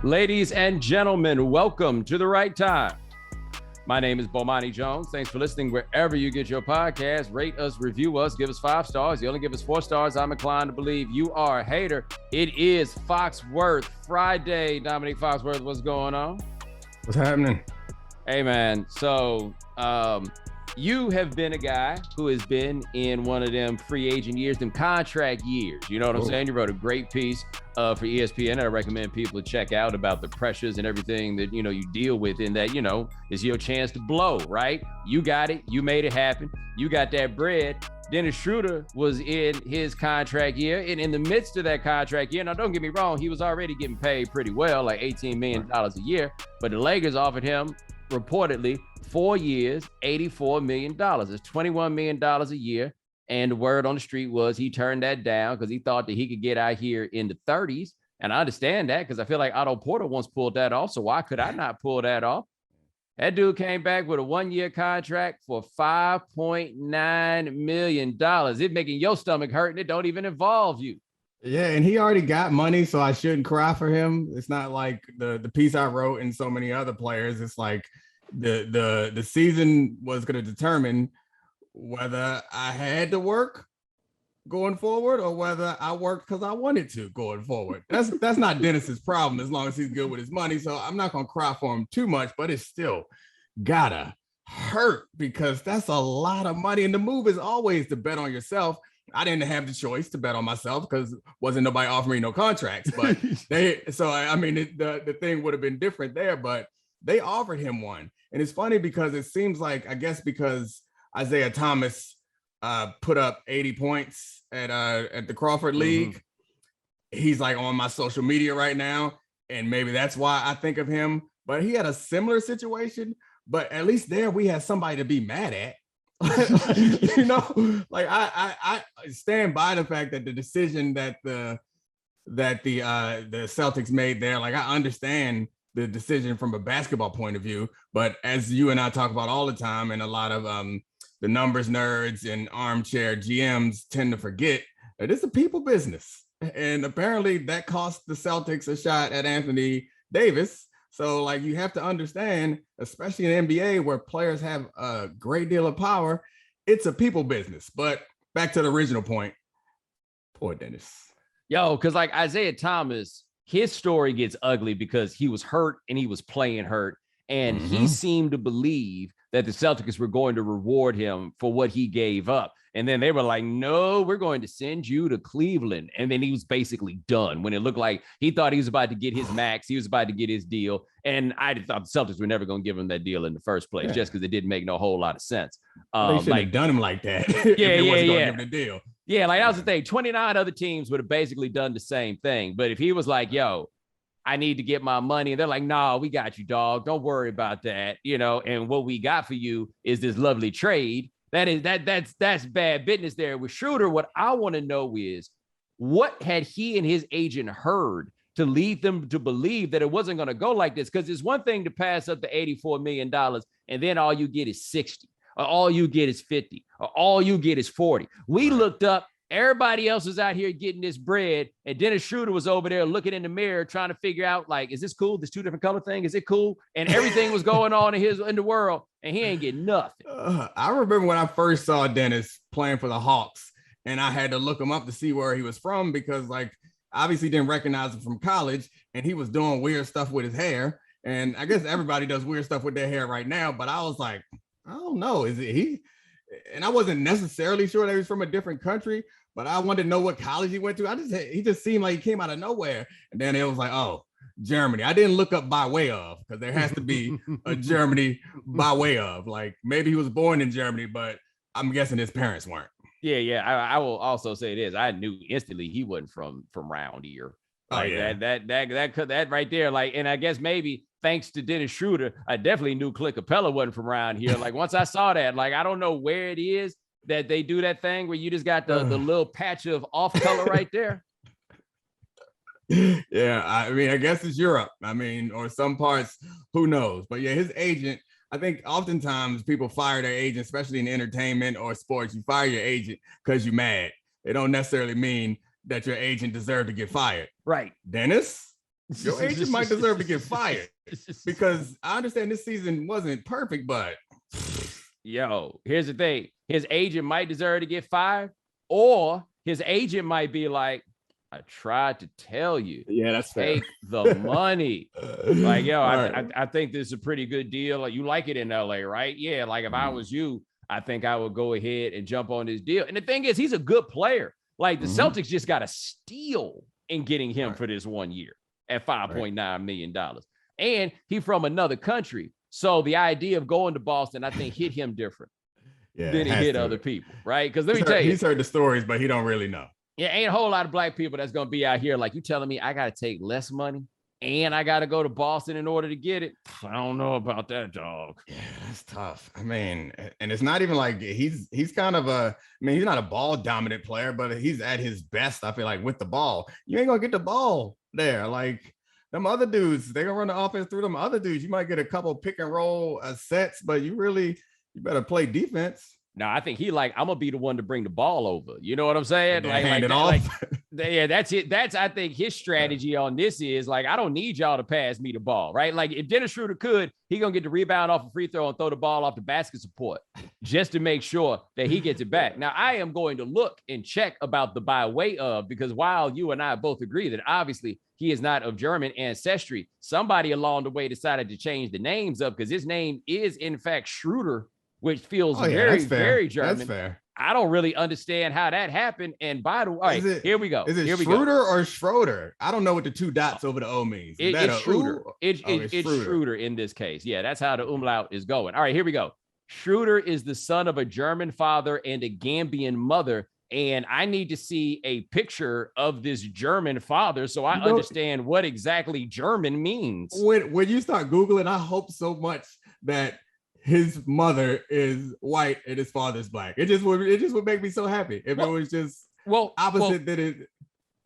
Ladies and gentlemen, welcome to The Right Time. My name is Bomani Jones. Thanks for listening wherever you get your podcast. Rate us, review us, give us 5 stars. You only give us 4 stars, I'm inclined to believe you are a hater. It is Foxworth Friday. Domonique Foxworth, what's going on? What's happening? Hey, man. So, you have been a guy who has been in one of them free agent years, them contract years. You know what I'm saying? You wrote a great piece for ESPN. I recommend people to check out about the pressures and everything that, you deal with in that, is your chance to blow, right? You got it. You made it happen. You got that bread. Dennis Schroder was in his contract year. And in the midst of that contract year, now don't get me wrong, he was already getting paid pretty well, like $18 million a year. But the Lakers offered him reportedly 4 years, $84 million. It's $21 million a year. And the word on the street was he turned that down because he thought that he could get out here in the 30s. And I understand that because I feel like Otto Porter once pulled that off. So why could I not pull that off? That dude came back with a 1-year contract for $5.9 million. It's making your stomach hurt and it don't even involve you. Yeah, and he already got money, so I shouldn't cry for him. It's not like the piece I wrote and so many other players. It's like the season was going to determine whether I had to work going forward or whether I worked because I wanted to going forward. That's not Dennis's problem as long as he's good with his money. So I'm not going to cry for him too much, but it's still gotta hurt because that's a lot of money. And the move is always to bet on yourself. I didn't have the choice to bet on myself because wasn't nobody offering me no contracts. But the thing would have been different there, but they offered him one. And it's funny because it seems like, I guess because Isaiah Thomas put up 80 points at the Crawford League. He's like on my social media right now. And maybe that's why I think of him. But he had a similar situation. But at least there we had somebody to be mad at. I stand by the fact that the decision that the Celtics made there, like I understand the decision from a basketball point of view, but as you and I talk about all the time, and a lot of the numbers nerds and armchair GMs tend to forget that it's a people business, and apparently that cost the Celtics a shot at Anthony Davis. So, like, you have to understand, especially in the NBA where players have a great deal of power, it's a people business. But back to the original point, poor Dennis. Yo, because like Isaiah Thomas, his story gets ugly because he was hurt and he was playing hurt. And he seemed to believe that the Celtics were going to reward him for what he gave up. And then they were like, no, we're going to send you to Cleveland. And then he was basically done when it looked like he thought he was about to get his max. He was about to get his deal. And I thought the Celtics were never going to give him that deal in the first place, just because it didn't make no whole lot of sense. They should have done him like that. Yeah. Give him the deal. Yeah, like that was the thing. 29 other teams would have basically done the same thing. But if he was like, yo, I need to get my money. And they're like, nah, we got you, dog. Don't worry about that. And what we got for you is this lovely trade. That's bad business there with Schroder. What I want to know is what had he and his agent heard to lead them to believe that it wasn't going to go like this? Because it's one thing to pass up the $84 million and then all you get is 60, or all you get is 50, or all you get is 40. We looked up. Everybody else was out here getting this bread, and Dennis Schroder was over there looking in the mirror trying to figure out, like, is this cool? This 2 different color thing, is it cool? And everything was going on in the world, and he ain't getting nothing. I remember when I first saw Dennis playing for the Hawks, and I had to look him up to see where he was from because, like, obviously didn't recognize him from college, and he was doing weird stuff with his hair. And I guess everybody does weird stuff with their hair right now, but I was like, I don't know, is it he? And I wasn't necessarily sure that he was from a different country, but I wanted to know what college he went to. He just seemed like he came out of nowhere. And then it was like, oh, Germany. I didn't look up by way of, because there has to be a Germany by way of. Like, maybe he was born in Germany, but I'm guessing his parents weren't. Yeah. I will also say this. I knew instantly he wasn't from round here. Like, that right there. Like, and I guess maybe thanks to Dennis Schroder, I definitely knew Clint Capella wasn't from around here. Like, once I saw that, like, I don't know where it is that they do that thing where you just got the little patch of off color right there. Yeah, I mean, I guess it's Europe. I mean, or some parts, who knows? But yeah, his agent, I think oftentimes people fire their agent, especially in entertainment or sports. You fire your agent because you're mad. It don't necessarily mean that your agent deserved to get fired. Right. Dennis, your agent might deserve to get fired because I understand this season wasn't perfect, but yo, here's the thing. His agent might deserve to get fired, or his agent might be like, I tried to tell you. Yeah, that's fair. Take the money. Like, yo, I think this is a pretty good deal. Like, you like it in LA, right? Yeah, like if I was you, I think I would go ahead and jump on this deal. And the thing is, he's a good player. Like, the Celtics just got a steal in getting him for this 1 year at $5.9 million. And he's from another country. So the idea of going to Boston, I think, hit him different than it hit other people, right? Because let me tell you. He's heard the stories, but he don't really know. Yeah, ain't a whole lot of black people that's going to be out here like, you telling me I got to take less money and I got to go to Boston in order to get it? I don't know about that, dog. Yeah, that's tough. I mean, and it's not even like he's kind of he's not a ball dominant player, but he's at his best, I feel like, with the ball. You ain't going to get the ball there. Like, them other dudes, they're going to run the offense through them other dudes. You might get a couple pick and roll sets, but you better play defense. No, I think he I'm gonna be the one to bring the ball over. You know what I'm saying? Hand it off. Yeah, that's it. That's, I think, his strategy on this is like, I don't need y'all to pass me the ball, right? Like, if Dennis Schroder could, he gonna get the rebound off a free throw and throw the ball off the basket support just to make sure that he gets it back. Now, I am going to look and check about the by way of, because while you and I both agree that obviously he is not of German ancestry, somebody along the way decided to change the names up because his name is in fact Schroder, which feels very German. That's fair. I don't really understand how that happened. And by the way, here we go. Is it Schroder or Schroeder? I don't know what the two dots over the O means. It's Schroder. It's Schroder in this case. Yeah, that's how the umlaut is going. All right, here we go. Schroder is the son of a German father and a Gambian mother. And I need to see a picture of this German father so I understand what exactly German means. When you start Googling, I hope so much that his mother is white and his father's black. It just would make me so happy if it was just opposite that it.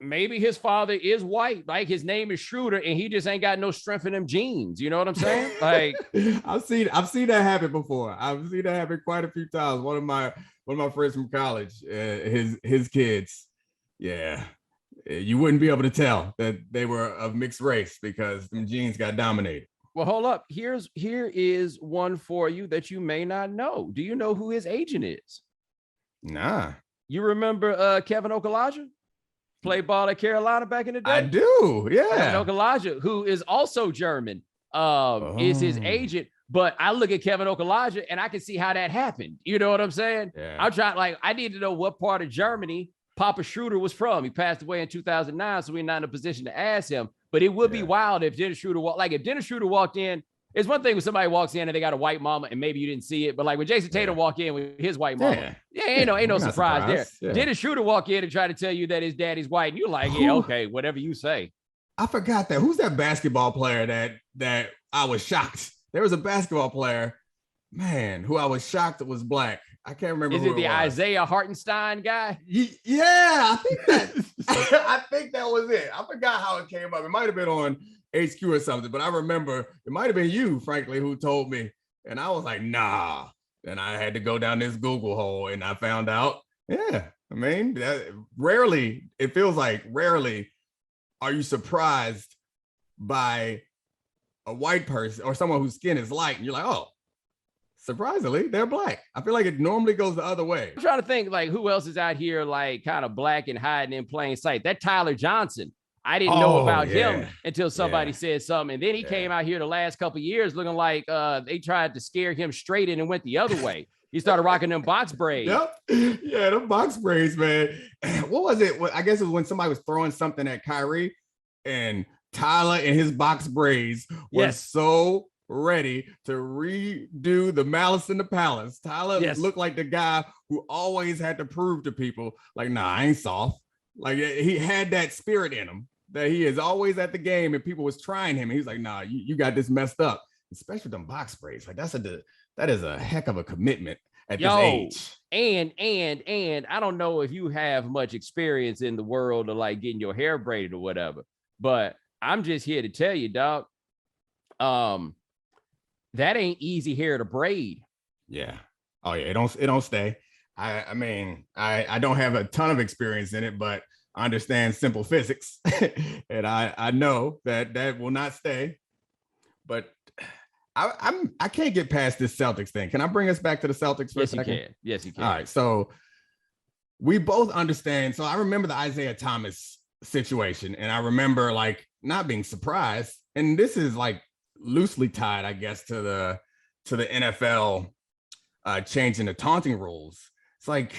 Maybe his father is white, like his name is Schroeder, and he just ain't got no strength in them genes. You know what I'm saying? Like, I've seen that happen before. I've seen that happen quite a few times. One of my friends from college, his kids, yeah, you wouldn't be able to tell that they were of mixed race because them genes got dominated. Well, hold up. Here is one for you that you may not know. Do you know who his agent is? Nah. You remember Kevin Okalaja? Played ball at Carolina back in the day? I do, yeah. Kevin Okalaja, who is also German, is his agent. But I look at Kevin Okalaja and I can see how that happened. You know what I'm saying? Yeah. I'm trying, I need to know what part of Germany Papa Schroeder was from. He passed away in 2009, so we're not in a position to ask him. But it would be wild if Dennis Schroder walked in. It's one thing when somebody walks in and they got a white mama and maybe you didn't see it, but like when Jason Tatum walked in with his white mama, ain't no surprise there. Yeah. Dennis Schroder walk in and try to tell you that his daddy's white, and you're like, yeah, okay, whatever you say. I forgot that. Who's that basketball player that I was shocked? There was a basketball player, man, who I was shocked was black. I can't remember. Is it the Isaiah Hartenstein guy? Yeah, I think that was it. I forgot how it came up. It might have been on HQ or something, but I remember it might have been you, frankly, who told me. And I was like, nah. Then I had to go down this Google hole and I found out. Yeah, I mean, it feels like rarely are you surprised by a white person or someone whose skin is light. And you're like, oh, surprisingly, they're black. I feel like it normally goes the other way. I'm trying to think like who else is out here like kind of black and hiding in plain sight. That Tyler Johnson. I didn't know about him until somebody said something. And then he came out here the last couple of years looking like they tried to scare him straight in and went the other way. He started rocking them box braids. Yep. Yeah, them box braids, man. What was it? I guess it was when somebody was throwing something at Kyrie and Tyler and his box braids was so ready to redo the Malice in the Palace. Tyler looked like the guy who always had to prove to people, like, nah, I ain't soft. Like, he had that spirit in him that he is always at the game and people was trying him. And he's like, nah, you got this messed up. Especially them box braids. Like, that is a heck of a commitment at this age. And I don't know if you have much experience in the world of like getting your hair braided or whatever, but I'm just here to tell you, dog, that ain't easy hair to braid. Yeah. Oh yeah. It don't stay. I mean, I don't have a ton of experience in it, but understand simple physics, and I know that will not stay. But I can't get past this Celtics thing. Can I bring us back to the Celtics for a second? You can. Yes, you can. All right, so we both understand. So I remember the Isaiah Thomas situation, and I remember like not being surprised. And this is like loosely tied, I guess, to the NFL changing the taunting rules. It's like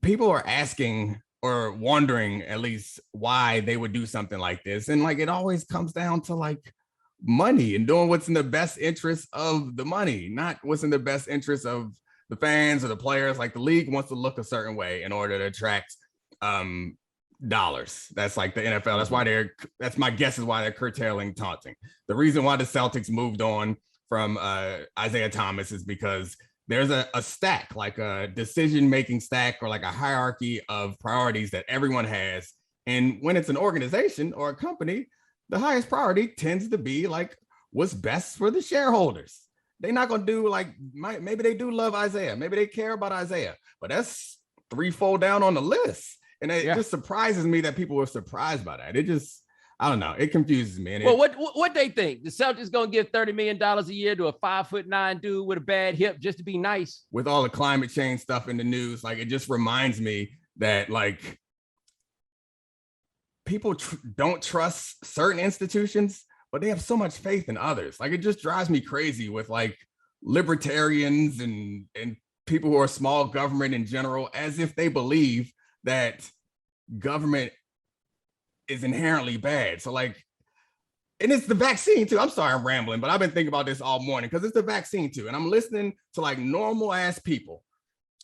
people are asking or wondering at least why they would do something like this, and like it always comes down to like money and doing what's in the best interest of the money, not what's in the best interest of the fans or the players. Like the league wants to look a certain way in order to attract dollars. That's like the NFL. That's my guess is why they're curtailing taunting. The reason why the Celtics moved on from Isaiah Thomas is because there's a stack, like a decision-making stack or like a hierarchy of priorities that everyone has. And when it's an organization or a company, the highest priority tends to be like what's best for the shareholders. They're not going to do like, maybe they do love Isaiah. Maybe they care about Isaiah, but that's threefold down on the list. And it just surprises me that people were surprised by that. It just, I don't know. It confuses me. And well, what they think? The Celtics going to give $30 million a year to a 5'9" dude with a bad hip just to be nice? With all the climate change stuff in the news, like it just reminds me that like, people don't trust certain institutions, but they have so much faith in others. Like it just drives me crazy with like libertarians and people who are small government in general, as if they believe that government is inherently bad. So like, and it's the vaccine too. I'm sorry I'm rambling, but I've been thinking about this all morning because it's the vaccine too. And I'm listening to like normal ass people.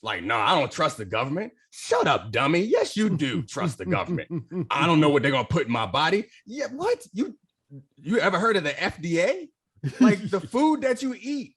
Like, no, I don't trust the government. Shut up, dummy. Yes, you do trust the government. I don't know what they're going to put in my body. Yeah, what? You ever heard of the FDA? Like the food that you eat,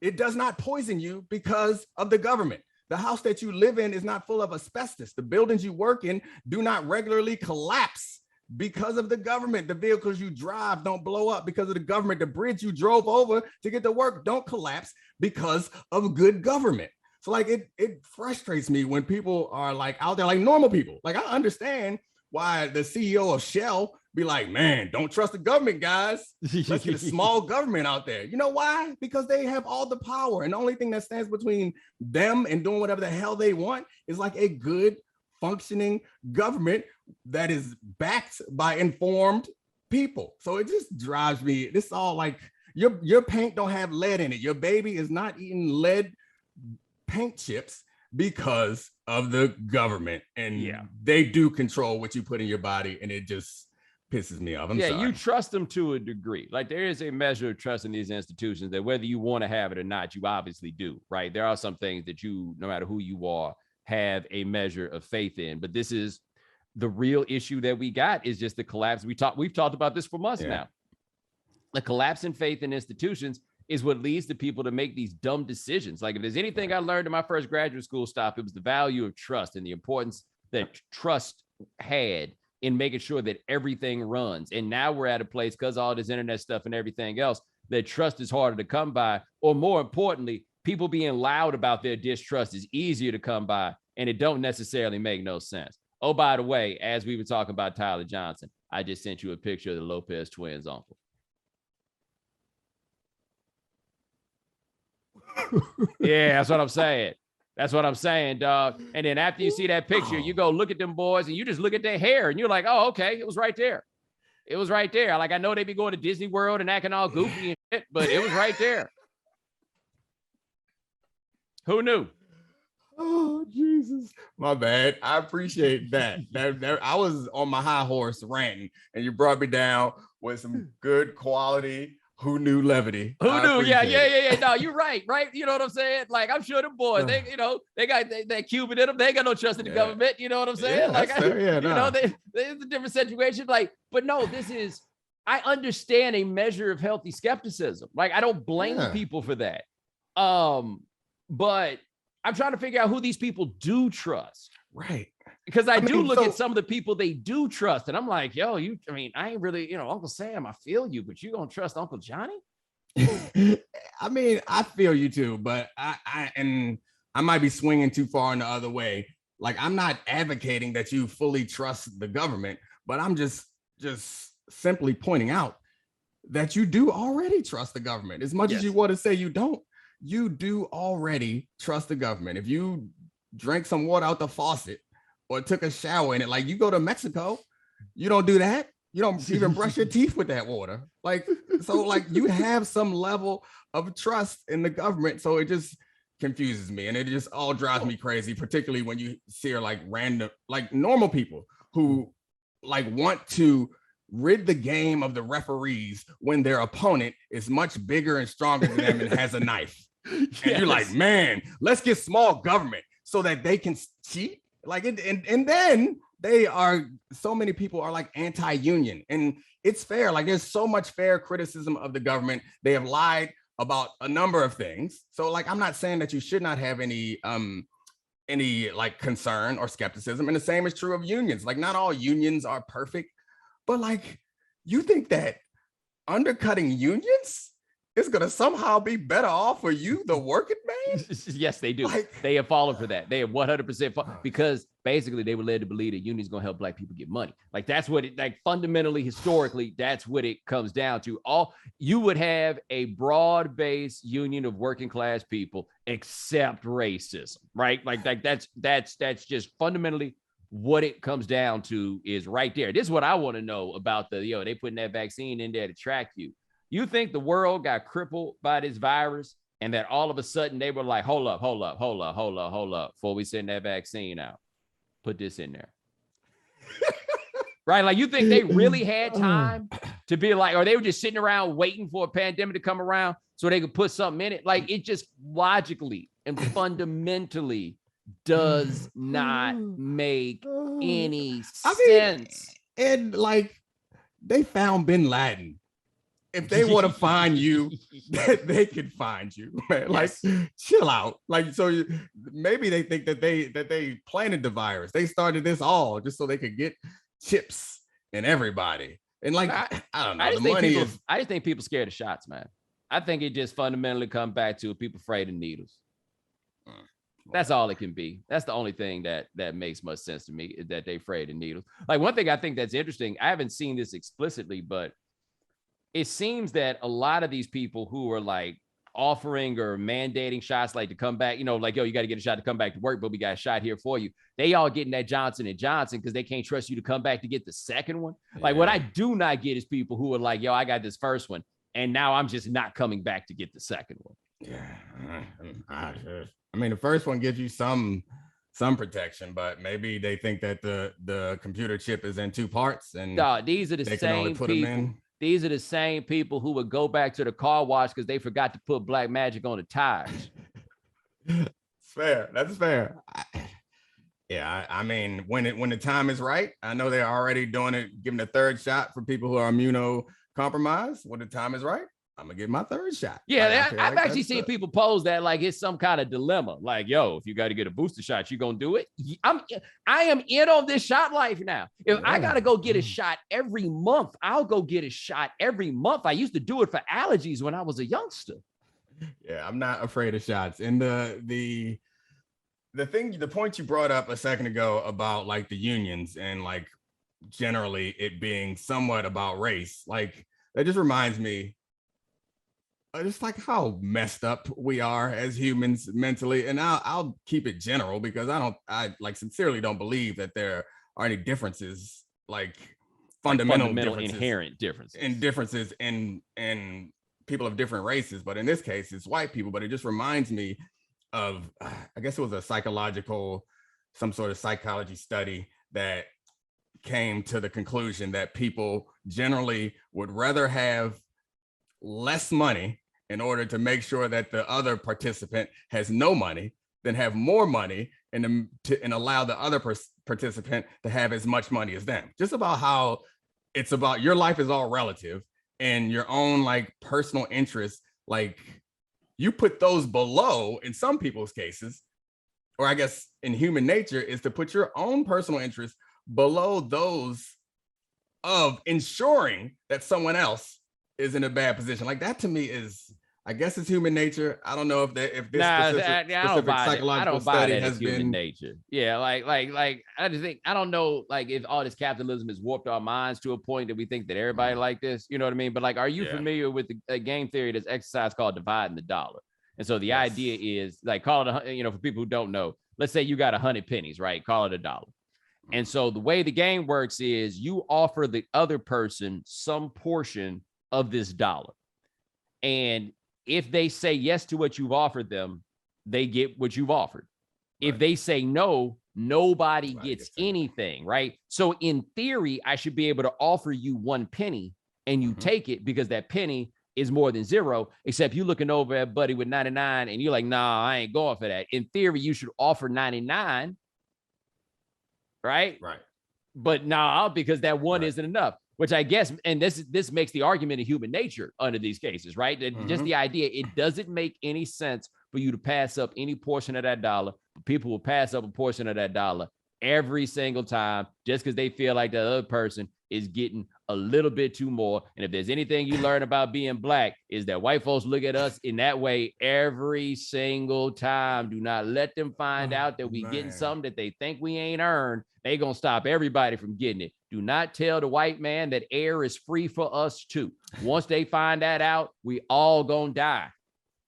it does not poison you because of the government. The house that you live in is not full of asbestos. The buildings you work in do not regularly collapse because of the government. The vehicles you drive don't blow up because of the government. The bridge you drove over to get to work don't collapse because of good government. So like it frustrates me when people are like out there like normal people. Like I understand why the CEO of Shell be like, man, don't trust the government, guys. Let's get a small government out there. You know why? Because they have all the power. And the only thing that stands between them and doing whatever the hell they want is like a good functioning government that is backed by informed people. So it just drives me. This all like your paint don't have lead in it. Your baby is not eating lead paint chips because of the government, and they do control what you put in your body, and it just pisses me off. I'm sorry. You trust them to a degree. Like there is a measure of trust in these institutions that whether you want to have it or not, you obviously do, right? There are some things that you, no matter who you are, have a measure of faith in. But this is the real issue that we got is just the collapse. We've talked about this for months now. The collapse in faith in institutions is what leads to people to make these dumb decisions. Like if there's anything I learned in my first graduate school stop, it was the value of trust and the importance that trust had in making sure that everything runs. And now we're at a place, because all this internet stuff and everything else, that trust is harder to come by, or more importantly, people being loud about their distrust is easier to come by, and it don't necessarily make no sense. Oh, by the way, as we were talking about Tyler Johnson, I just sent you a picture of the Lopez twins' uncle. Yeah, that's what I'm saying. That's what I'm saying, dog. And then after you see that picture, you go look at them boys and you just look at their hair and you're like, oh, okay, it was right there. It was right there. Like, I know they be going to Disney World and acting all goofy and shit, but it was right there. Who knew? Oh, Jesus. My bad. I appreciate that. I was on my high horse ranting, and you brought me down with some good quality who knew levity. Who knew? Yeah. No, you're right. You know what I'm saying? Like, I'm sure them boys, they got that Cuban in them. They ain't got no trust in the government. You know what I'm saying? Yeah, like, it's a different situation. Like, but no, I understand a measure of healthy skepticism. Like, I don't blame people for that. But I'm trying to figure out who these people do trust. Right. Because I do look at some of the people they do trust, and I'm like, yo, I ain't really, Uncle Sam, I feel you, but you gonna trust Uncle Johnny? I mean, I feel you too, but I might be swinging too far in the other way. Like, I'm not advocating that you fully trust the government, but I'm just simply pointing out that you do already trust the government. As much as you want to say you don't, you do already trust the government. If you drank some water out the faucet or took a shower in it, like, you go to Mexico, you don't do that. You don't even brush your teeth with that water. Like, so like you have some level of trust in the government. So it just confuses me, and it just all drives me crazy, particularly when you see like random, like normal people who like want to rid the game of the referees when their opponent is much bigger and stronger than them and has a knife. And you're like, man, let's get small government so that they can cheat. Like, and then so many people are like anti-union, and it's fair. Like, there's so much fair criticism of the government. They have lied about a number of things. So like, I'm not saying that you should not have any like concern or skepticism. And the same is true of unions. Like, not all unions are perfect, but like, you think that undercutting unions is going to somehow be better off for you, the working man? Yes, they do. Like, they have fallen for that. They have 100% because basically they were led to believe that unions going to help black people get money. Like, that's what it, like, fundamentally, historically, that's what it comes down to. All you would have a broad-based union of working class people, except racism, right? Like that's just fundamentally what it comes down to is right there. This is what I want to know about they putting that vaccine in there to track you. You think the world got crippled by this virus and that all of a sudden they were like, hold up, before we send that vaccine out, put this in there. Right? Like, you think they really had time to be like, or they were just sitting around waiting for a pandemic to come around so they could put something in it? Like, it just logically and fundamentally does not make any sense. And like, they found bin Laden. If they want to find you, they can find you, man. Like, chill out. Like, so maybe they think that they planted the virus. They started this all just so they could get chips and everybody. And like, I don't know. I just think people scared of shots, man. I think it just fundamentally comes back to people afraid of needles. That's all it can be. That's the only thing that makes much sense to me, is that they're afraid of needles. Like, one thing I think that's interesting, I haven't seen this explicitly, but it seems that a lot of these people who are like offering or mandating shots, like to come back, like, yo, you got to get a shot to come back to work, but we got a shot here for you. They all getting that Johnson & Johnson because they can't trust you to come back to get the second one. Like, what I do not get is people who are like, yo, I got this first one, and now I'm just not coming back to get the second one. Yeah. I mean, the first one gives you some protection, but maybe they think that the computer chip is in two parts, and these are the same people. These are the same people who would go back to the car wash because they forgot to put black magic on the tires. It's fair. That's fair. I mean, when the time is right, I know they're already doing it, giving a third shot for people who are immunocompromised. When the time is right, I'm gonna get my third shot. Yeah, I've actually seen people pose that like it's some kind of dilemma. Like, yo, if you got to get a booster shot, you gonna do it? I am in on this shot life now. If I gotta go get a shot every month, I'll go get a shot every month. I used to do it for allergies when I was a youngster. Yeah, I'm not afraid of shots. And the point you brought up a second ago about like the unions and like generally it being somewhat about race, like that just reminds me just like how messed up we are as humans mentally. And I'll keep it general because I like sincerely don't believe that there are any differences, like fundamental differences, inherent differences in people of different races. But in this case, it's white people. But it just reminds me of, I guess it was some sort of psychology study that came to the conclusion that people generally would rather have less money in order to make sure that the other participant has no money than have more money and allow the other participant to have as much money as them. Just about how it's about your life is all relative and your own like personal interests. Like, you put those below, in some people's cases, or I guess in human nature, is to put your own personal interests below those of ensuring that someone else is in a bad position. Like, that to me is I guess it's human nature. I don't know if this Nah, specific I don't buy that. I psychological don't buy study that has as human been. nature. Yeah, like I just think I don't know like if all this capitalism has warped our minds to a point that we think that everybody like this. You know what I mean? But like, are you familiar with the game theory that's exercise called dividing the dollar? And so the idea is like call it for people who don't know. Let's say you got 100 pennies, right? Call it $1. And so the way the game works is you offer the other person some portion of this dollar. And if they say yes to what you've offered them, they get what you've offered. Right. If they say no, nobody gets anything, right? So in theory, I should be able to offer you 1 penny and you take it because that penny is more than 0, except you looking over at buddy with 99 and you're like, nah, I ain't going for that. In theory, you should offer 99. Right. But nah, because that 1 isn't enough, which I guess, and this makes the argument of human nature under these cases, right? Just the idea, it doesn't make any sense for you to pass up any portion of that dollar. People will pass up a portion of that dollar every single time just because they feel like the other person is getting a little bit too more. And if there's anything you learn about being Black is that white folks look at us in that way every single time. Do not let them find out that we getting something that they think we ain't earned. They gonna stop everybody from getting it. Do not tell the white man that air is free for us too. Once they find that out, we all gonna die.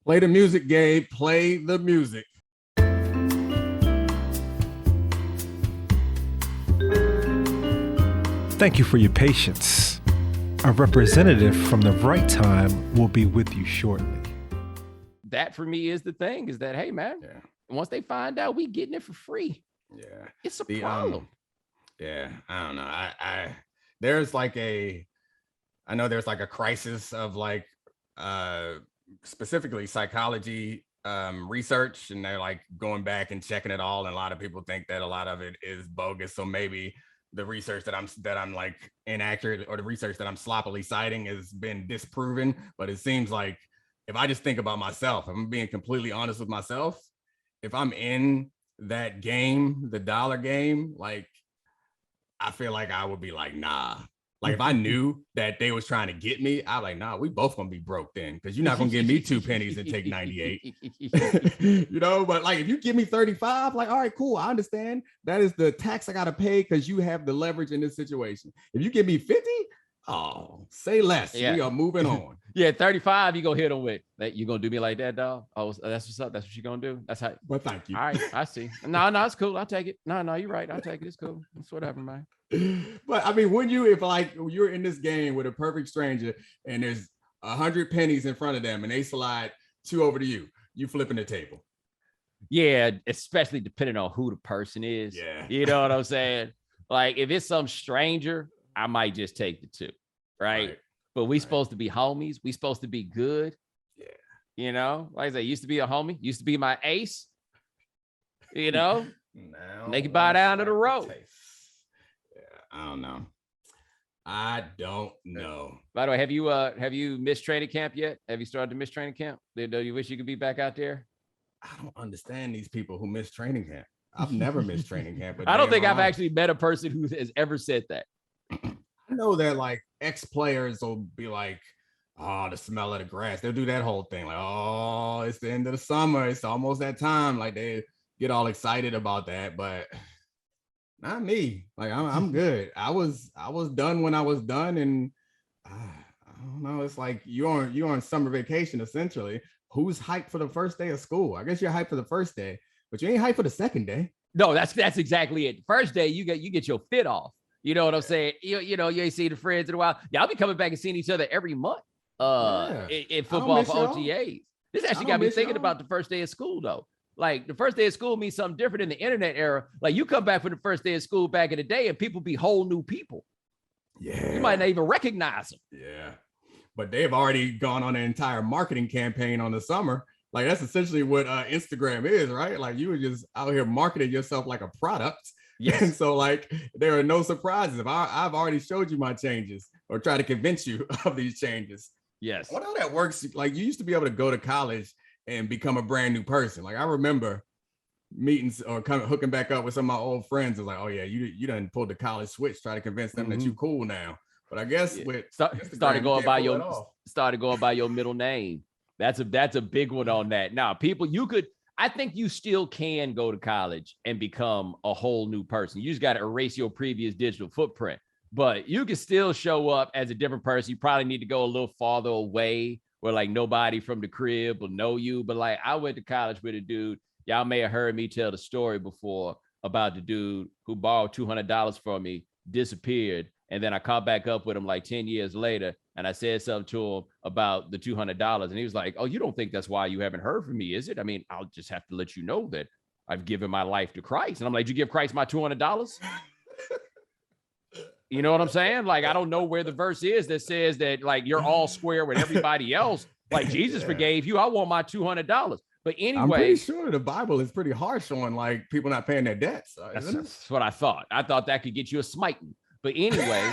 Play the music, Gabe. Play the music. Thank you for your patience. A representative from the right time will be with you shortly. That for me is the thing is that, hey man, once they find out we getting it for free. Yeah. It's a problem. I don't know. I there's like I know there's like a crisis of like specifically psychology research, and they're like going back and checking it all. And a lot of people think that a lot of it is bogus. So maybe the research that I'm like inaccurate, or the research that I'm sloppily citing has been disproven. But it seems like if I just think about myself, if I'm being completely honest with myself, if I'm in that game, the dollar game, like I feel like I would be like, nah. Like if I knew that they was trying to get me, I'm like, nah, we both gonna be broke then, because you're not gonna give me 2 pennies and take 98. But like if you give me 35, like, all right, cool, I understand. That is the tax I gotta pay because you have the leverage in this situation. If you give me 50, oh, say less. We are moving on. 35, you gonna hit them with that. You gonna do me like that, dog? Oh, that's what's up. That's what you gonna do. That's how. Well, thank you. All right, I see. No, it's cool. I'll take it. No, you're right. I'll take it. It's cool. It's whatever, man. But I mean, wouldn't you, if like you're in this game with a perfect stranger and there's 100 pennies in front of them and they slide 2 over to you flipping the table? Yeah, especially depending on who the person is. Yeah. You know what I'm saying? Like if it's some stranger, I might just take the 2. Right. But we supposed to be homies. We supposed to be good. Yeah. You know, like I said, used to be a homie, used to be my ace. You know, now they can buy down to the road. I don't know. By the way, have you missed training camp yet? Have you started to miss training camp? Do you wish you could be back out there? I don't understand these people who miss training camp. I've never missed training camp. I don't think I've actually met a person who has ever said that. I know that like ex-players will be like, oh, the smell of the grass. They'll do that whole thing. Like, oh, it's the end of the summer. It's almost that time. Like they get all excited about that, but not me. Like I'm good. I was done when I was done. And I don't know. It's like you're on summer vacation, essentially. Who's hyped for the first day of school? I guess you're hyped for the first day, but you ain't hyped for the second day. No, that's exactly it. First day, you get your fit off. You know what I'm saying? You know, you ain't seen the friends in a while. Y'all be coming back and seeing each other every month in football for OTAs. This actually got me thinking about the first day of school, though. Like the first day of school means something different in the internet era. Like you come back for the first day of school back in the day and people be whole new people. Yeah. You might not even recognize them. Yeah. But they've already gone on an entire marketing campaign on the summer. Like that's essentially what Instagram is, right? Like you were just out here marketing yourself like a product. Yes. And so like there are no surprises. If I've already showed you my changes or try to convince you of these changes. Yes. I wonder how that works. Like you used to be able to go to college and become a brand new person. Like I remember meetings or kind of hooking back up with some of my old friends. It's like, oh yeah, you done pulled the college switch, try to convince them that you cool now. But I guess with started going by your middle name. That's a big one on that. Now, people, I think you still can go to college and become a whole new person. You just got to erase your previous digital footprint, but you can still show up as a different person. You probably need to go a little farther away where like nobody from the crib will know you. But like I went to college with a dude. Y'all may have heard me tell the story before about the dude who borrowed $200 from me, disappeared. And then I caught back up with him like 10 years later. And I said something to him about the $200. And he was like, oh, you don't think that's why you haven't heard from me, is it? I mean, I'll just have to let you know that I've given my life to Christ. And I'm like, did you give Christ my $200? You know what I'm saying? Like, I don't know where the verse is that says that like you're all square with everybody else. Like Jesus forgave you. I want my $200. But anyway, I'm pretty sure the Bible is pretty harsh on like people not paying their debts. That's what I thought. I thought that could get you a smiting. But anyway,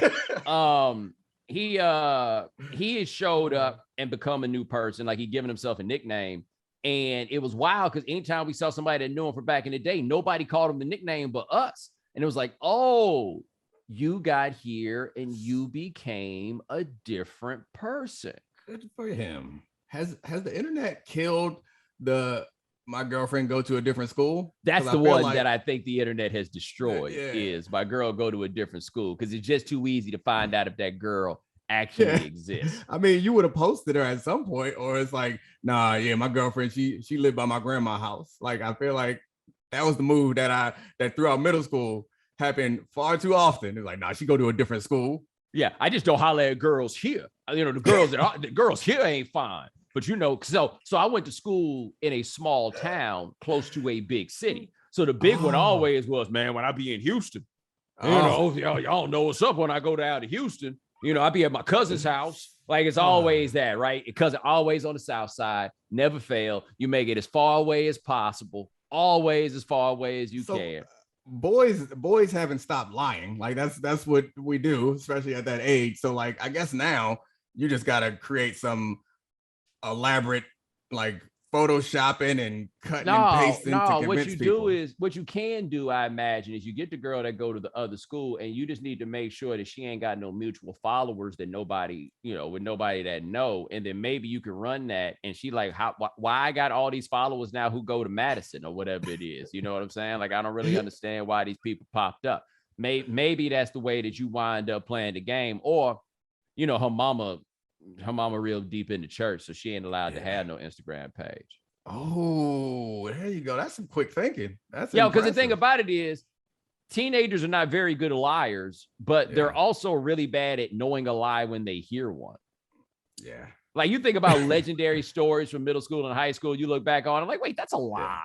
he has showed up and become a new person. Like he given himself a nickname. And it was wild because anytime we saw somebody that knew him from back in the day, nobody called him the nickname but us. And it was like, oh, you got here and you became a different person. Good for him. Has the internet killed my girlfriend go to a different school? That's the one that I think the internet has destroyed. Is my girl go to a different school because it's just too easy to find out if that girl actually exists. I mean, you would have posted her at some point, or it's like, nah, yeah, my girlfriend, she lived by my grandma's house. Like, I feel like that was the move that throughout middle school happened far too often. It's like, nah, she go to a different school. Yeah, I just don't holler at girls here. You know, the girls here ain't fine. But you know, so I went to school in a small town close to a big city. So the big one always was, man, when I be in Houston, you know, y'all know what's up when I go down to Houston. You know, I be at my cousin's house. Like it's always that, right? Cousin always on the south side, never fail. You make it as far away as possible, always as far away as you can. Boys haven't stopped lying. Like that's what we do, especially at that age. So like, I guess now you just got to create some elaborate like photoshopping and cutting and pasting to convince what you can do, I imagine, is you get the girl that go to the other school and you just need to make sure that she ain't got no mutual followers that nobody, you know, with nobody that know. And then maybe you can run that and she like, why I got all these followers now who go to Madison or whatever it is. You know what I'm saying? Like, I don't really understand why these people popped up. Maybe that's the way that you wind up playing the game. Or, you know, her mama real deep in the church, so she ain't allowed to have no Instagram page. Oh, there you go. That's some quick thinking. That's because the thing about it is teenagers are not very good liars, but they're also really bad at knowing a lie when they hear one. Yeah. Like you think about legendary stories from middle school and high school, you look back on, I'm like, wait, that's a lie.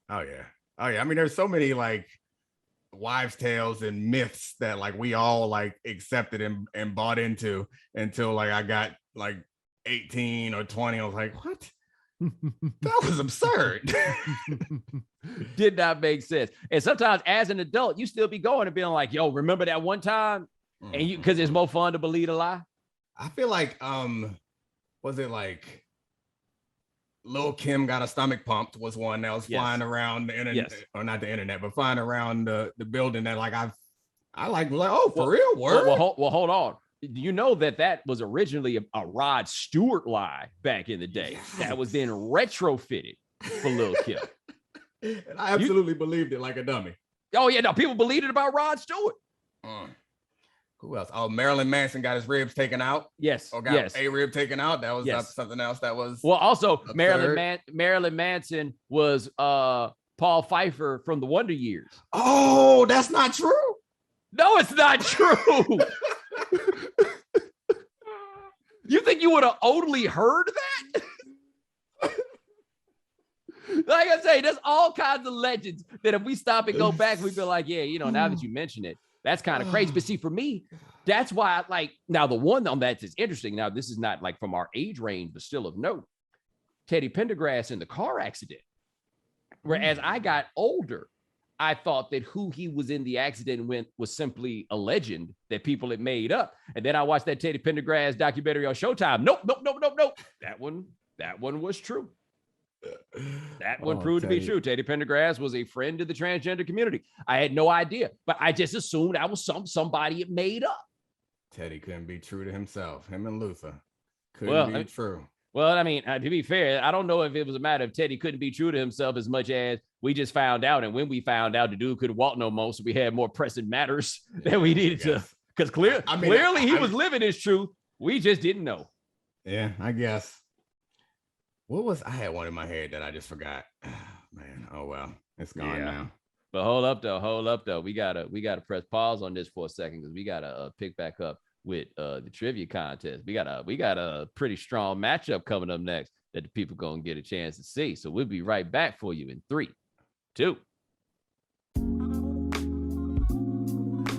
Oh yeah. I mean, there's so many like wives' tales and myths that like we all like accepted and bought into until like I got like 18 or 20. I was like, what? That was absurd. Did not make sense. And sometimes as an adult, you still be going and being like, yo, remember that one time? And you, because it's more fun to believe a lie. I feel like was it like Lil' Kim got a stomach pumped was one that was flying around the internet, or not the internet, but flying around the building that like I like, oh, for real? Word? Well, hold on. You know that was originally a Rod Stewart lie back in the day that was then retrofitted for Lil' Kim. And I absolutely believed it like a dummy. Oh, yeah, no, people believed it about Rod Stewart. Who else? Oh, Marilyn Manson got his ribs taken out. Yes. Or got a rib taken out. That was something else that was. Well, also Marilyn Manson was Paul Pfeiffer from the Wonder Years. Oh, that's not true. No, it's not true. You think you would have only heard that? Like I say, there's all kinds of legends that if we stop and go back, we feel like, yeah, you know, now that you mention it, that's kind of crazy. But see, for me, that's why now the one on that is interesting. Now, this is not like from our age range, but still of note. Teddy Pendergrass in the car accident. Whereas I got older, I thought that who he was in the accident with was simply a legend that people had made up. And then I watched that Teddy Pendergrass documentary on Showtime. Nope. That one was true. That one proved to be true. Teddy Pendergrass was a friend of the transgender community. I had no idea, but I just assumed that was somebody it made up. Teddy couldn't be true to himself. Him and Luther couldn't be true. Well, I mean, to be fair, I don't know if it was a matter of Teddy couldn't be true to himself as much as we just found out. And when we found out the dude couldn't walk no more, so we had more pressing matters that we needed to. Because clearly he was living his truth. We just didn't know. Yeah, I guess. I had one in my head that I just forgot. Man, oh well, it's gone now. But hold up though. We gotta press pause on this for a second because we gotta pick back up with the trivia contest. We got a pretty strong matchup coming up next that the people gonna get a chance to see. So we'll be right back for you in 3, 2.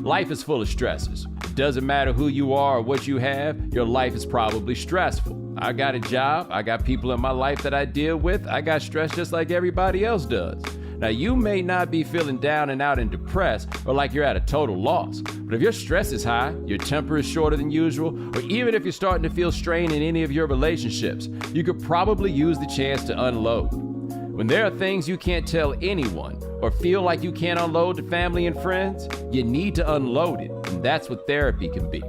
Life is full of stresses. It doesn't matter who you are or what you have, your life is probably stressful. I got a job. I got people in my life that I deal with. I got stress just like everybody else does. Now, you may not be feeling down and out and depressed or like you're at a total loss, but if your stress is high, your temper is shorter than usual, or even if you're starting to feel strain in any of your relationships, you could probably use the chance to unload. When there are things you can't tell anyone or feel like you can't unload to family and friends, you need to unload it, and that's what therapy can be.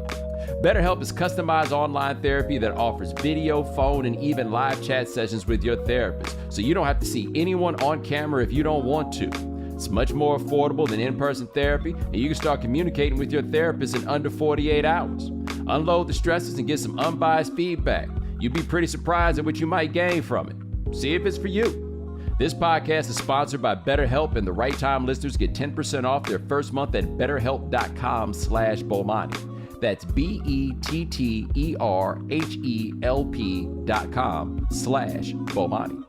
BetterHelp is customized online therapy that offers video, phone, and even live chat sessions with your therapist, so you don't have to see anyone on camera if you don't want to. It's much more affordable than in-person therapy, and you can start communicating with your therapist in under 48 hours. Unload the stresses and get some unbiased feedback. You'd be pretty surprised at what you might gain from it. See if it's for you. This podcast is sponsored by BetterHelp, and the Right Time listeners get 10% off their first month at betterhelp.com/Bomani. That's BETTERHELP.com/Bomani.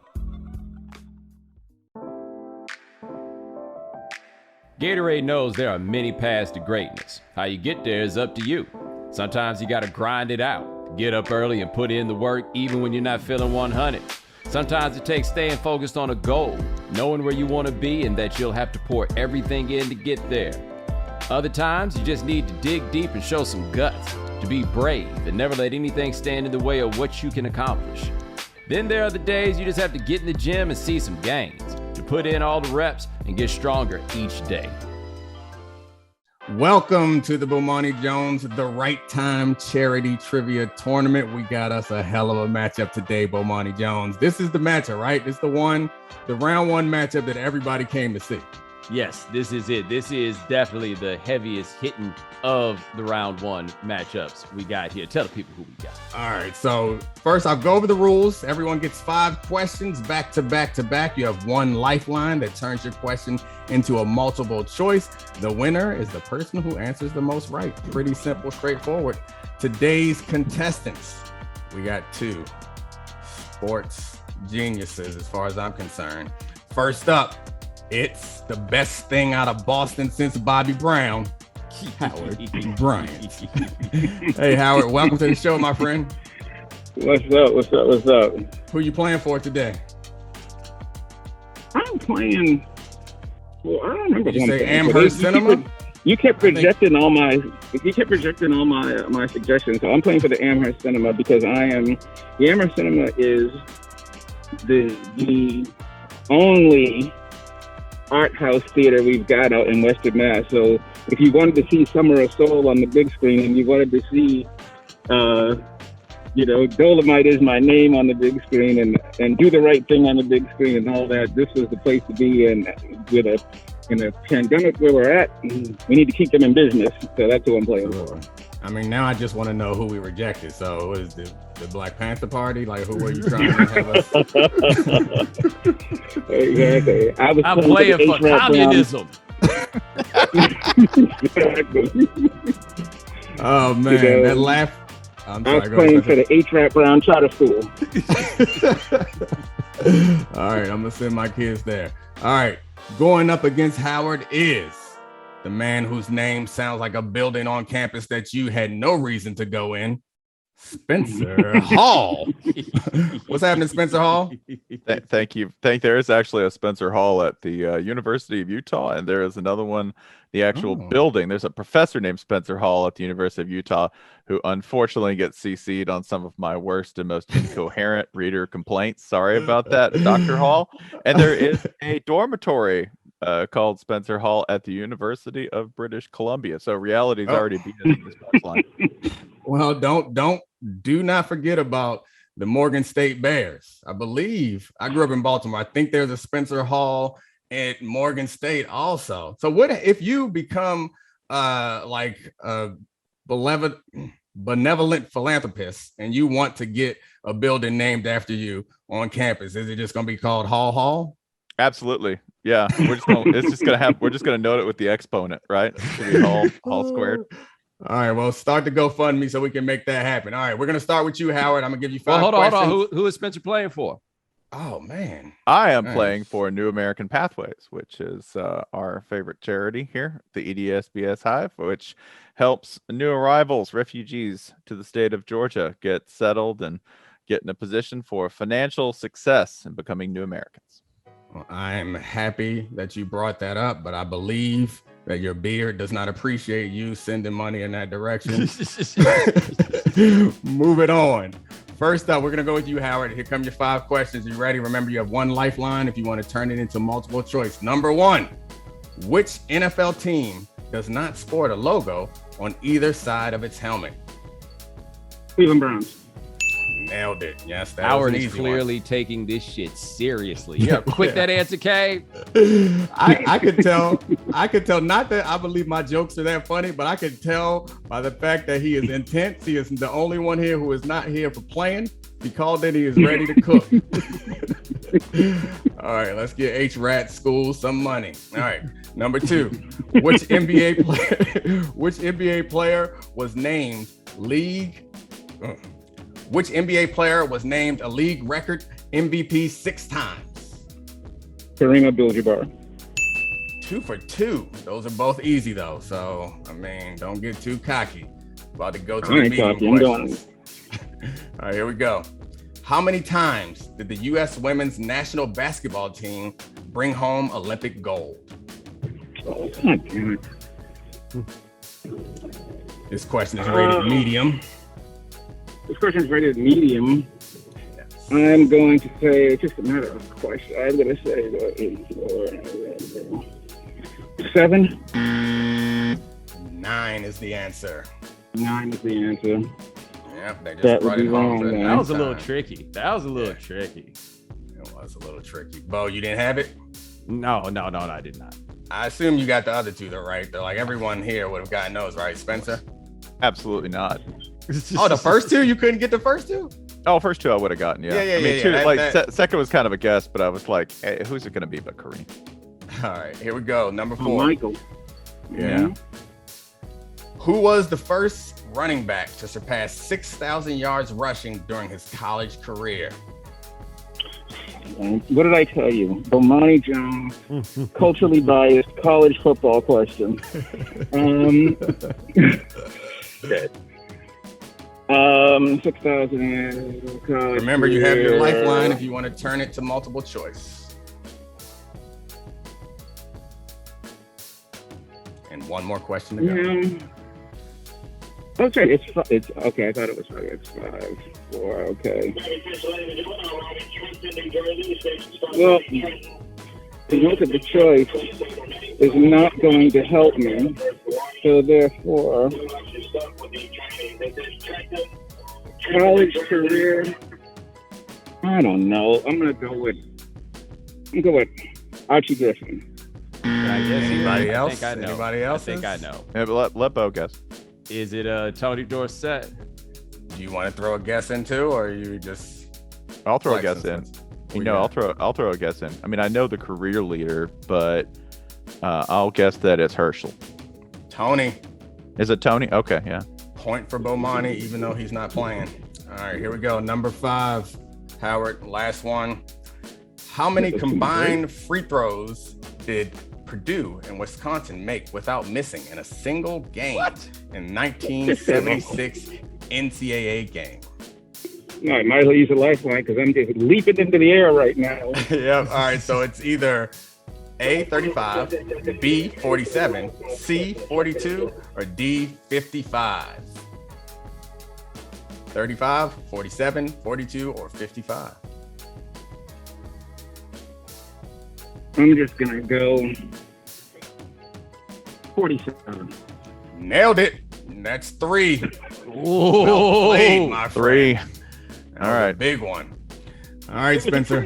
Gatorade knows there are many paths to greatness. How you get there is up to you. Sometimes you gotta grind it out. Get up early and put in the work even when you're not feeling 100. Sometimes it takes staying focused on a goal, knowing where you want to be and that you'll have to pour everything in to get there. Other times, you just need to dig deep and show some guts, to be brave and never let anything stand in the way of what you can accomplish. Then there are the days you just have to get in the gym and see some gains, to put in all the reps and get stronger each day. Welcome to the Bomani Jones, the Right Time Charity Trivia Tournament. We got us a hell of a matchup today, Bomani Jones. This is the matchup, right? This is the round one matchup that everybody came to see. Yes, this is it. This is definitely the heaviest hitting of the round one matchups we got here. Tell the people who we got. All right, so first I'll go over the rules. Everyone gets 5 questions back to back to back. You have one lifeline that turns your question into a multiple choice. The winner is the person who answers the most right. Pretty simple, straightforward. Today's contestants, we got 2 sports geniuses as far as I'm concerned. First up, it's the best thing out of Boston since Bobby Brown, Howard Bryant. Hey, Howard, welcome to the show, my friend. What's up? Who you playing for today? I'm playing. Well, I don't remember. Did you say Amherst Cinema? You kept projecting all my my suggestions. So I'm playing for the Amherst Cinema because the Amherst Cinema is the only art house theater we've got out in Western Mass. So if you wanted to see Summer of Soul on the big screen and you wanted to see Dolomite Is My Name on the big screen and Do the Right Thing on the big screen and all that, this was the place to be. And in a pandemic where we're at, we need to keep them in business. So that's who I'm playing for. I mean, now I just want to know who we rejected. So what is the Black Panther Party? Like, who were you trying to have us? Exactly. I'm playing for communism. Oh, man, that laugh. I was playing for the H-Rap Brown Charter School. All right, I'm going to send my kids there. All right, going up against Howard is the man whose name sounds like a building on campus that you had no reason to go in, Spencer Hall. What's happening, Spencer Hall? Thank you. There is actually a Spencer Hall at the University of Utah, and there is another one, the actual building. There's a professor named Spencer Hall at the University of Utah who unfortunately gets CC'd on some of my worst and most incoherent reader complaints. Sorry about that, Dr. Hall. And there is a dormitory called Spencer Hall at the University of British Columbia. So reality's already beaten this punchline. Well, do not forget about the Morgan State Bears. I believe I grew up in Baltimore. I think there's a Spencer Hall at Morgan State also. So what if you become like a benevolent philanthropist and you want to get a building named after you on campus? Is it just going to be called Hall? Absolutely. Yeah. We're just gonna note it with the exponent, right? It's gonna be Hall squared. All right, well, start the GoFundMe so we can make that happen. All right, we're going to start with you, Howard. I'm going to give you 5 questions. Hold on. Who is Spencer playing for? Oh, man. I am playing for New American Pathways, which is our favorite charity here, the EDSBS Hive, which helps new arrivals, refugees to the state of Georgia get settled and get in a position for financial success and becoming new Americans. Well, I'm happy that you brought that up, but I believe that your beard does not appreciate you sending money in that direction. Move it on. First up, we're going to go with you, Howard. Here come your 5 questions. You ready? Remember, you have 1 lifeline if you want to turn it into multiple choice. Number 1, which NFL team does not sport a logo on either side of its helmet? Cleveland Browns. Nailed it. Yes, that Howard was an is easy clearly taking this shit seriously. You got quick that answer, Kay. I could tell. Not that I believe my jokes are that funny, but I could tell by the fact that he is intense. He is the only one here who is not here for playing. He called it. He is ready to cook. All right, let's get H-Rat School some money. All right, number 2. Which NBA player was named league? Which NBA player was named a league record MVP 6 times? Kareem Abdul-Jabbar. 2 for 2. Those are both easy though. So I mean, don't get too cocky. About to go to the medium questions. All right, here we go. How many times did the U.S. women's national basketball team bring home Olympic gold? Oh, God damn it. This question is rated medium. This question is rated medium. Yes. I'm going to say, it's just a matter of question. I'm going to say 7. 9 is the answer. 9 is the answer. Yep, they just brought it home. That was a little tricky. It was a little tricky. Bo, you didn't have it? No, I did not. I assume you got the other 2 though, right? They're like everyone here would have gotten those, right, Spencer? Absolutely not. Oh, the first 2? You couldn't get the first 2? Oh, first 2 I would have gotten, yeah. I mean, 2, second was kind of a guess, but I was like, hey, who's it going to be but Kareem? All right, here we go. Number 4. Michael. Yeah. Who was the first running back to surpass 6,000 yards rushing during his college career? What did I tell you? Bomani Jones, culturally biased college football question. Okay. 6,000. Remember, you have your lifeline if you want to turn it to multiple choice. And 1 more question to go. Okay, it's okay. I thought it was 5. It's 5, 4. Okay. Well, the multiple choice is not going to help me, so therefore, college career. I don't know. I'm gonna go with Archie Griffin. Anybody else? I think I know. Anybody else? I think I know. Yeah, but let Bo guess. Is it Tony Dorsett? Do you want to throw a guess in too, or you just? I'll throw a guess in. I'll throw a guess in. I mean, I know the career leader, but I'll guess that it's Herschel. Tony. Is it Tony? Okay, yeah. Point for Bomani, even though he's not playing. All right, here we go. Number 5, Howard. Last one. How many combined free throws did Purdue and Wisconsin make without missing in a single game in 1976 NCAA game? I might as well use a lifeline because I'm just leaping into the air right now. Yep. All right. So it's either A, 35, B, 47, C, 42, or D, 55. 35, 47, 42, or 55. I'm just going to go 47. Nailed it. That's 3. Well played, my friend. 3. All right. Big one. All right, Spencer.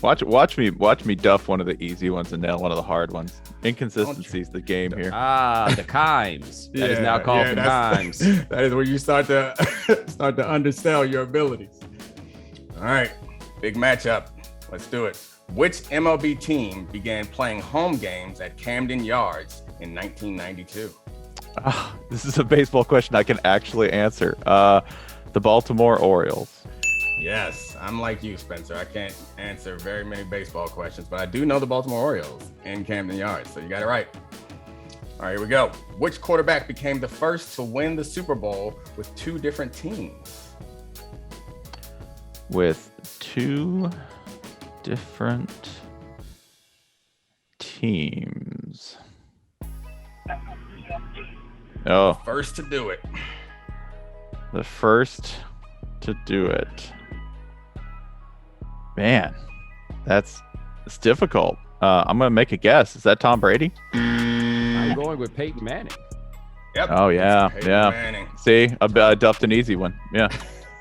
Watch me duff one of the easy ones and nail one of the hard ones. Inconsistency is the game here. The chimes. That is now called the chimes. That is where you start to undersell your abilities. All right, big matchup. Let's do it. Which MLB team began playing home games at Camden Yards in 1992? This is a baseball question I can actually answer. The Baltimore Orioles. Yes, I'm like you, Spencer. I can't answer very many baseball questions, but I do know the Baltimore Orioles in Camden Yards, so you got it right. All right, here we go. Which quarterback became the first to win the Super Bowl with two different teams? With two different teams. Oh. First to do it. The first to do it. Man, it's difficult. I'm going to make a guess. Is that Tom Brady? I'm going with Peyton Manning. Yep. Oh, yeah. Yeah. Manning. See, I duffed an easy one. Yeah.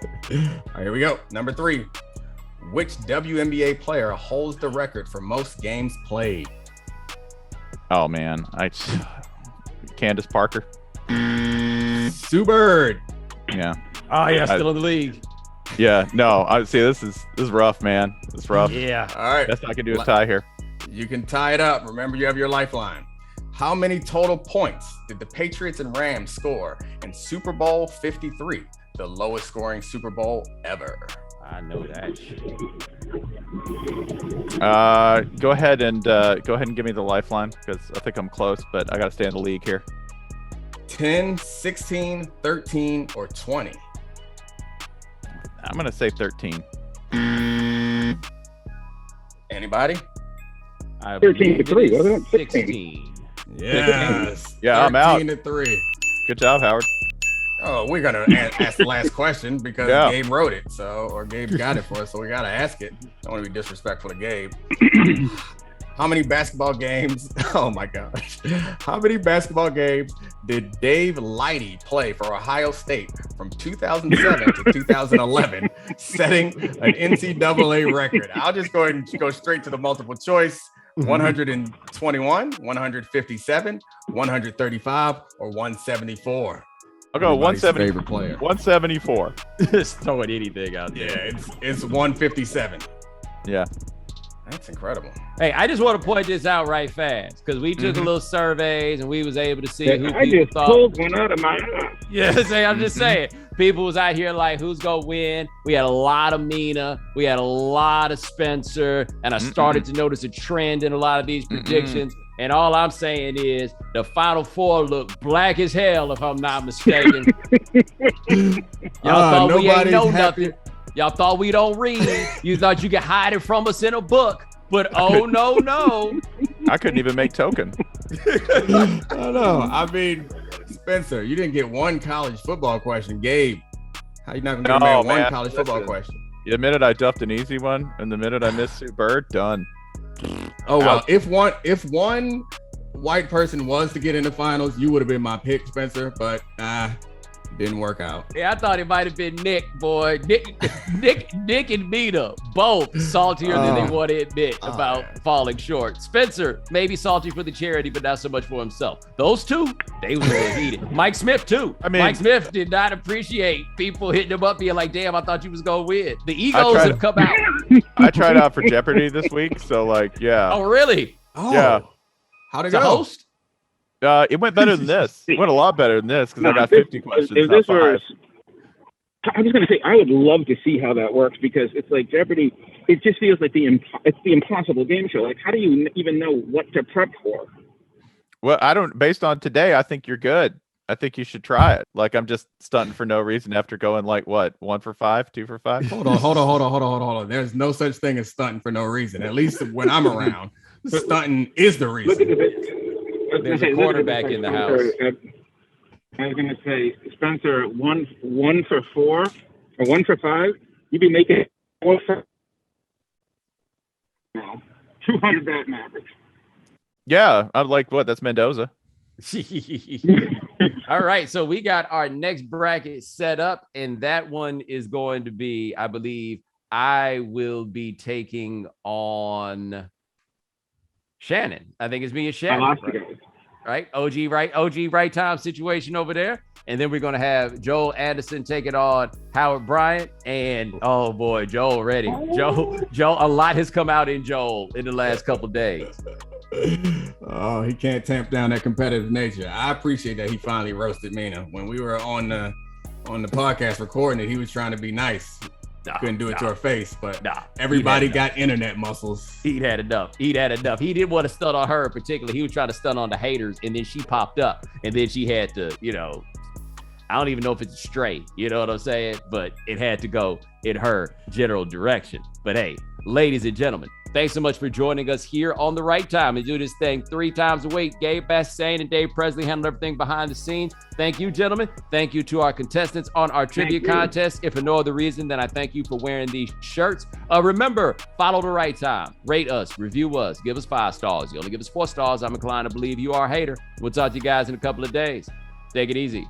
All right, here we go. Number 3. Which WNBA player holds the record for most games played? Oh, man. Candace Parker. Sue Bird. Yeah. Oh, yeah, still in the league. Yeah, no, I see. This is rough, man. It's rough. Yeah. All right. Best I can do is tie here. You can tie it up. Remember, you have your lifeline. How many total points did the Patriots and Rams score in Super Bowl 53, the lowest scoring Super Bowl ever? I know that shit. Go ahead and give me the lifeline because I think I'm close, but I got to stay in the league here. 10, 16, 13, or 20? I'm going to say 13. Anybody? 13 to 3, wasn't it? 16. Yes. Yeah, I'm out. 13 to 3. Good job, Howard. Oh, we're gonna ask the last question because Gabe wrote it, or Gabe got it for us, so we gotta ask it. Don't want to be disrespectful to Gabe. How many basketball games? Oh my gosh! How many basketball games did Dave Lighty play for Ohio State from 2007 to 2011, setting an NCAA record? I'll just go ahead and go straight to the multiple choice. 121, 157, 135, or 174. I'll go 170. Favorite player. 174. Just throwing anything out there. Yeah, it's 157. Yeah. That's incredible. Hey, I just want to point this out right fast because we took a little surveys and we was able to see who I people just thought. pulled one out of my ass. Yeah, I'm just saying. People was out here like, who's gonna win? We had a lot of Mina, we had a lot of Spencer, and I started to notice a trend in a lot of these predictions. And all I'm saying is the Final Four look black as hell, if I'm not mistaken. Y'all thought we ain't know nothing. Y'all thought we don't read. You thought you could hide it from us in a book. But oh, no. I couldn't even make token. I don't know. I mean, Spencer, you didn't get one college football question. Gabe, how you not going to get one college football question? The minute I duffed an easy one and the minute I missed Sue Bird, done. Oh, well, if one white person was to get in the finals, you would have been my pick, Spencer, but didn't work out. Yeah, I thought it might have been Nick, boy. Nick and Mina, both saltier than they want to admit about falling short. Spencer, maybe salty for the charity, but not so much for himself. Those two, they were really heated. Mike Smith, too. Mike Smith did not appreciate people hitting him up being like, damn, I thought you was going to win. The egos have come out. I tried out for Jeopardy this week, so yeah. Oh, really? Oh. Yeah. How'd it go? Host? It went better than this. It went a lot better than this because I got 50 questions. If this was, I was going to say, I would love to see how that works because it's like Jeopardy. It just feels like it's the impossible game show. Like, how do you even know what to prep for? Well, I don't. Based on today, I think you're good. I think you should try it. Like, I'm just stunting for no reason after going 1 for 5, 2 for 5. Hold on. There's no such thing as stunting for no reason. At least when I'm around, stunting is the reason. Look at this. There's a quarterback in the house. I was going to say, Spencer, one for 4 or 1 for 5. You'd be making 4 for 200 batting average. Yeah, I'm like, what? That's Mendoza. All right, so we got our next bracket set up, and that one is going to be, I believe, I will be taking on Shannon. I think it's me and Shannon. Right? OG right time situation over there. And then we're going to have Joel Anderson taking on Howard Bryant. And oh boy, Joel ready. Joel, a lot has come out in Joel in the last couple of days. Oh, he can't tamp down that competitive nature. I appreciate that he finally roasted Mina. When we were on the podcast recording it, he was trying to be nice. Couldn't do it to her face, but everybody got internet muscles. He'd had enough. He didn't want to stun on her in particular. He was trying to stun on the haters, and then she popped up, and then she had to, I don't even know if it's straight, you know what I'm saying? But it had to go in her general direction. But hey, ladies and gentlemen, thanks so much for joining us here on The Right Time. We do this thing 3 times a week. Gabe Bassane and Dave Presley handle everything behind the scenes. Thank you, gentlemen. Thank you to our contestants on our trivia contest. If for no other reason than I thank you for wearing these shirts. Remember, follow The Right Time. Rate us, review us, give us 5 stars. You only give us 4 stars, I'm inclined to believe you are a hater. We'll talk to you guys in a couple of days. Take it easy.